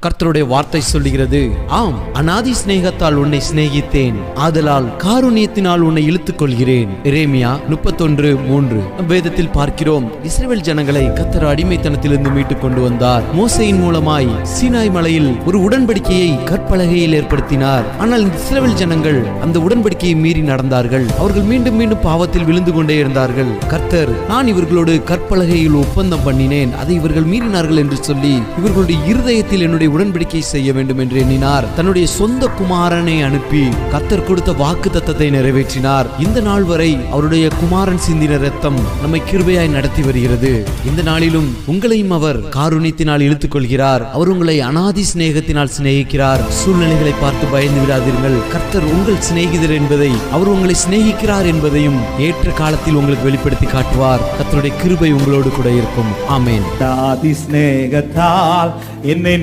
கர்த்தருடைய வார்த்தை சொல்லுகிறது, ஆம், அநாதி சிநேகத்தால் உன்னை சிநேகித்தேன், ஆதலால் காருண்யத்தினால் உன்னை இழுத்துக் கொள்கிறேன். எரேமியா 31:3. வேதத்தில் பார்க்கிறோம், இஸ்ரவேல் ஜனங்களை கர்த்தர் அடிமைத்தனத்திலிருந்து மீட்டுக் கொண்டு வந்தார். மோசேயின் மூலமாய் சீனாய் மலையில் ஒரு உடன்படிக்கையை கற்பலகையில் ஏற்படுத்தினார். ஆனால் இந்த இஸ்ரவேல் ஜனங்கள் அந்த உடன்படிக்கையை மீறி நடந்தார்கள். அவர்கள் மீண்டும் மீண்டும் பாவத்தில் விழுந்து கொண்டே இருந்தார்கள். கர்த்தர், நான் இவர்களோடு கற்பலகையில் ஒப்பந்தம் பண்ணினேன், அதை இவர்கள் மீறினார்கள் என்று சொல்லி இவர்களுடைய இருதயத்தில் என்னுடைய உடன்படிக்கை செய்ய வேண்டும் என்று எண்ணினார். தன்னுடைய சொந்த குமாரனை அனுப்பி கர்த்தர் கொடுத்த வாக்கு தத்தத்தை நிறைவேற்றினார். இந்த நாள் வரை அவருடைய குமாரன் சிந்தின இரத்தம் நம்மை கிருபையாய் நடத்தி வருகிறது. இந்த நாளிலும் உங்களையும் அவர் காருண்யத்தினால் இழுத்துக் கொள்கிறார். அவர் உங்களை அநாதி சிநேகத்தினால் சிநேகிக்கிறார். சூழ்நிலைகளை பார்த்து பயந்து விடாதீர்கள். கர்த்தர் உங்கள் சிநேகிதர் என்பதை, அவர் உங்களை சிநேகிக்கிறார் என்பதையும் ஏற்ற காலத்தில் உங்களுக்கு வெளிப்படுத்தி காட்டுவார். கர்த்தருடைய கிருபை உங்களோடு கூட இருக்கும். ஆமென். அநாதி சிநேகத்தால் என்னை